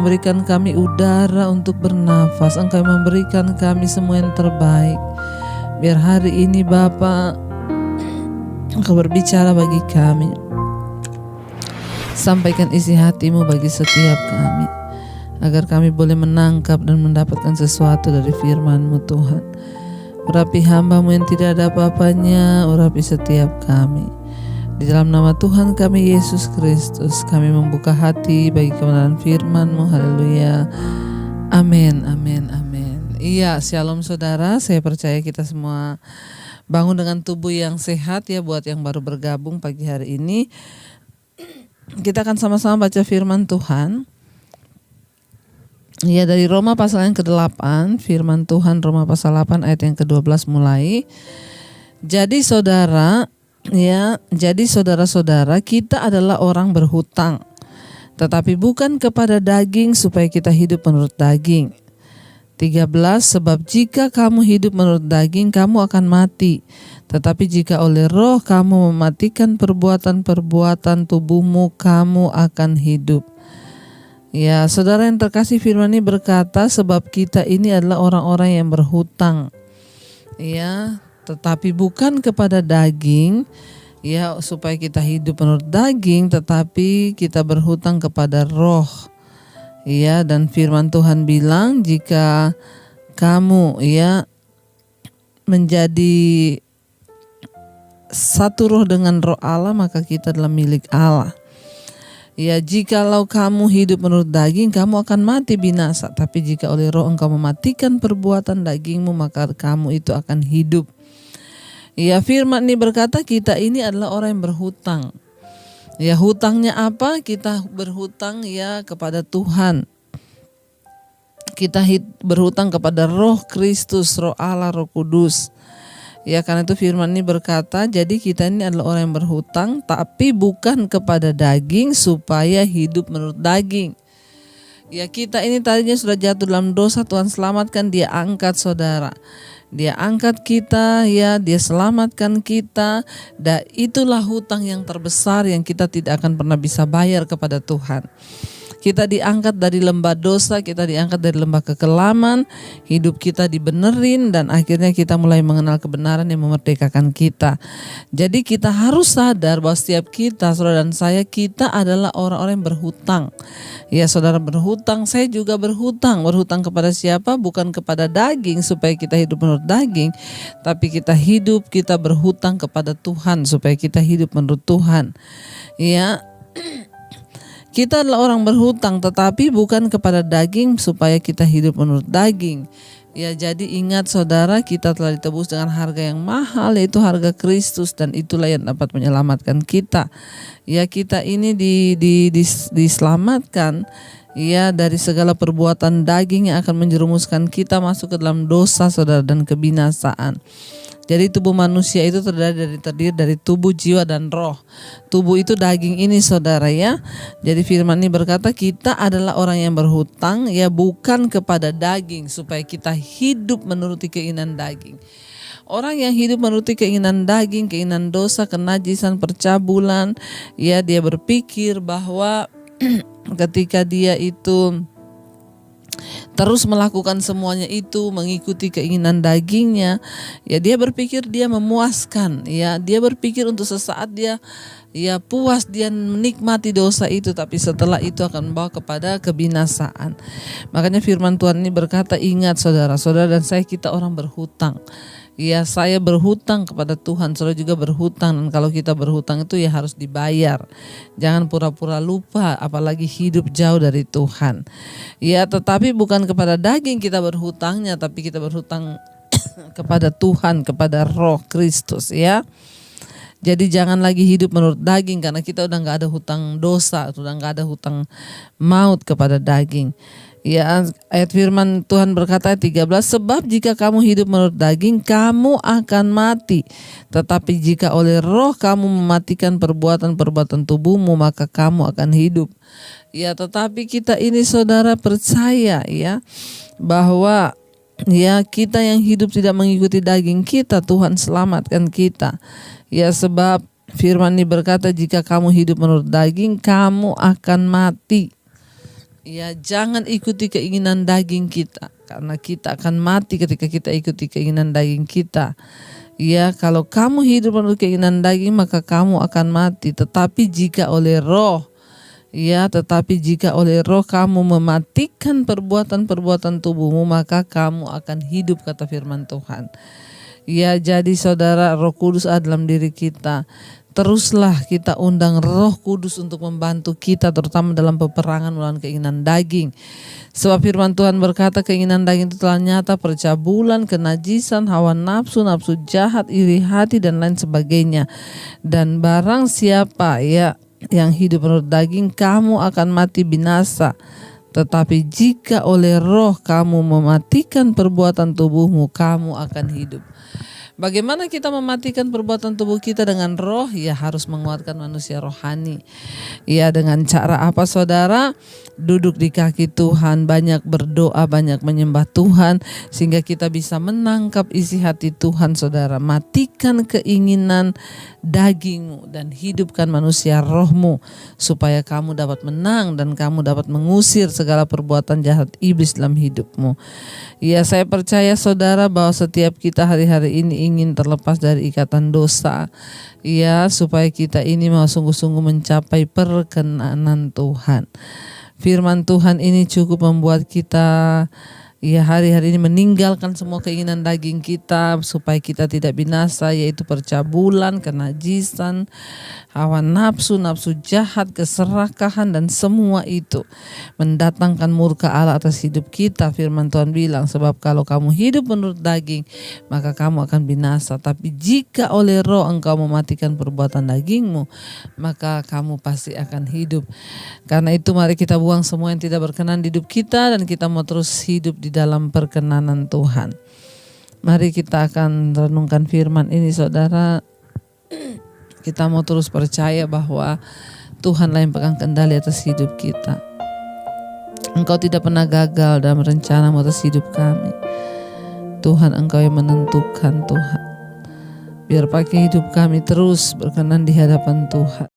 memberikan kami udara untuk bernafas. Engkau memberikan kami semua yang terbaik. Biar hari ini Bapa, Engkau berbicara bagi kami. Sampaikan isi hati-Mu bagi setiap kami, agar kami boleh menangkap dan mendapatkan sesuatu dari firman-Mu Tuhan. Urapi hamba-Mu yang tidak ada apa-apanya, urapi setiap kami. Di dalam nama Tuhan kami Yesus Kristus, kami membuka hati bagi kebenaran firman-Mu. Haleluya. Amin, amin, amin. Iya, shalom saudara. Saya percaya kita semua bangun dengan tubuh yang sehat ya. Buat yang baru bergabung pagi hari ini, kita akan sama-sama baca firman Tuhan. Ya, dari Roma pasal yang ke-8, firman Tuhan Roma pasal 8 ayat yang ke-12 mulai. Jadi saudara-saudara, kita adalah orang berhutang, tetapi bukan kepada daging supaya kita hidup menurut daging. 13, sebab jika kamu hidup menurut daging, kamu akan mati. Tetapi jika oleh roh kamu mematikan perbuatan-perbuatan tubuhmu, kamu akan hidup. Ya, saudara yang terkasih, firman ini berkata, sebab kita ini adalah orang-orang yang berhutang. Ya, tetapi bukan kepada daging, ya, supaya kita hidup menurut daging, tetapi kita berhutang kepada roh. Ya, dan firman Tuhan bilang, jika kamu ya menjadi satu roh dengan roh Allah, maka kita adalah milik Allah. Ya, jikalau kamu hidup menurut daging, kamu akan mati binasa. Tapi jika oleh roh engkau mematikan perbuatan dagingmu, maka kamu itu akan hidup. Ya, firman ini berkata kita ini adalah orang yang berhutang. Ya, hutangnya apa? Kita berhutang ya kepada Tuhan. Kita berhutang kepada Roh Kristus, Roh Allah, Roh Kudus. Ya, karena itu firman ini berkata, jadi kita ini adalah orang yang berhutang, tapi bukan kepada daging supaya hidup menurut daging. Ya, kita ini tadinya sudah jatuh dalam dosa, Tuhan selamatkan, Dia angkat saudara. Dia angkat kita, ya, Dia selamatkan kita. Dan itulah hutang yang terbesar yang kita tidak akan pernah bisa bayar kepada Tuhan. Kita diangkat dari lembah dosa, kita diangkat dari lembah kekelaman, hidup kita dibenerin, dan akhirnya kita mulai mengenal kebenaran yang memerdekakan kita. Jadi kita harus sadar bahwa setiap kita, saudara dan saya, kita adalah orang-orang yang berhutang. Ya, saudara berhutang, saya juga berhutang. Berhutang kepada siapa? Bukan kepada daging supaya kita hidup menurut daging, tapi kita berhutang kepada Tuhan supaya kita hidup menurut Tuhan. Ya, kita adalah orang berhutang, tetapi bukan kepada daging supaya kita hidup menurut daging. Ya, jadi ingat saudara, kita telah ditebus dengan harga yang mahal, yaitu harga Kristus, dan itulah yang dapat menyelamatkan kita. Ya, kita ini diselamatkan ya dari segala perbuatan daging yang akan menjerumuskan kita masuk ke dalam dosa, saudara, dan kebinasaan. Jadi tubuh manusia itu terdiri dari tubuh, jiwa, dan roh. Tubuh itu daging ini, saudara, ya. Jadi firman ini berkata kita adalah orang yang berhutang, ya, bukan kepada daging supaya kita hidup menuruti keinginan daging. Orang yang hidup menuruti keinginan daging, keinginan dosa, kenajisan, percabulan, ya, dia berpikir bahwa ketika dia itu terus melakukan semuanya itu mengikuti keinginan dagingnya, ya, dia berpikir dia memuaskan, ya, dia berpikir untuk sesaat dia ya puas, dia menikmati dosa itu, tapi setelah itu akan membawa kepada kebinasaan. Makanya firman Tuhan ini berkata, ingat saudara-saudara dan saya, kita orang berhutang. Ya, saya berhutang kepada Tuhan, saudara juga berhutang, dan kalau kita berhutang itu ya harus dibayar. Jangan pura-pura lupa, apalagi hidup jauh dari Tuhan. Ya, tetapi bukan kepada daging kita berhutangnya, tapi kita berhutang kepada Tuhan, kepada Roh Kristus, ya. Jadi jangan lagi hidup menurut daging, karena kita udah gak ada hutang dosa, udah gak ada hutang maut kepada daging. Ya, ayat firman Tuhan berkata ayat 13, sebab jika kamu hidup menurut daging, kamu akan mati. Tetapi jika oleh roh kamu mematikan perbuatan-perbuatan tubuhmu, maka kamu akan hidup. Ya, tetapi kita ini saudara percaya ya bahwa ya kita yang hidup tidak mengikuti daging kita, Tuhan selamatkan kita. Ya, sebab firman ini berkata jika kamu hidup menurut daging, kamu akan mati. Ya, jangan ikuti keinginan daging kita, karena kita akan mati ketika kita ikuti keinginan daging kita. Ya, kalau kamu hidup menurut keinginan daging, maka kamu akan mati. Tetapi jika oleh roh kamu mematikan perbuatan-perbuatan tubuhmu, maka kamu akan hidup, kata firman Tuhan. Ya, jadi saudara, Roh Kudus ada dalam diri kita. Teruslah kita undang Roh Kudus untuk membantu kita, terutama dalam peperangan melawan keinginan daging. Sebab firman Tuhan berkata, keinginan daging itu telah nyata: percabulan, kenajisan, hawa nafsu, nafsu jahat, iri hati, dan lain sebagainya. Dan barang siapa yang hidup menurut daging, kamu akan mati binasa. Tetapi jika oleh roh kamu mematikan perbuatan tubuhmu, kamu akan hidup. Bagaimana kita mematikan perbuatan tubuh kita dengan roh? Ya, harus menguatkan manusia rohani. Ya, dengan cara apa, saudara? Duduk di kaki Tuhan, banyak berdoa, banyak menyembah Tuhan, sehingga kita bisa menangkap isi hati Tuhan, saudara. Matikan keinginan dagingmu dan hidupkan manusia rohmu, supaya kamu dapat menang dan kamu dapat mengusir segala perbuatan jahat iblis dalam hidupmu. Ya, saya percaya, saudara, bahwa setiap kita hari-hari ini ingin terlepas dari ikatan dosa, ya, supaya kita ini mau sungguh-sungguh mencapai perkenanan Tuhan. Firman Tuhan ini cukup membuat kita hari-hari ini meninggalkan semua keinginan daging kita, supaya kita tidak binasa, yaitu percabulan, kenajisan, hawa nafsu, nafsu jahat, keserakahan, dan semua itu mendatangkan murka Allah atas hidup kita. Firman Tuhan bilang, sebab kalau kamu hidup menurut daging, maka kamu akan binasa. Tapi jika oleh roh engkau mematikan perbuatan dagingmu, maka kamu pasti akan hidup. Karena itu mari kita buang semua yang tidak berkenan di hidup kita, dan kita mau terus hidup di dalam perkenanan Tuhan. Mari kita akan renungkan firman ini, saudara. Kita mau terus percaya bahwa Tuhanlah yang pegang kendali atas hidup kita. Engkau tidak pernah gagal dalam rencana atas hidup kami. Tuhan, Engkau yang menentukan, Tuhan. Biar pakai hidup kami terus berkenan di hadapan Tuhan.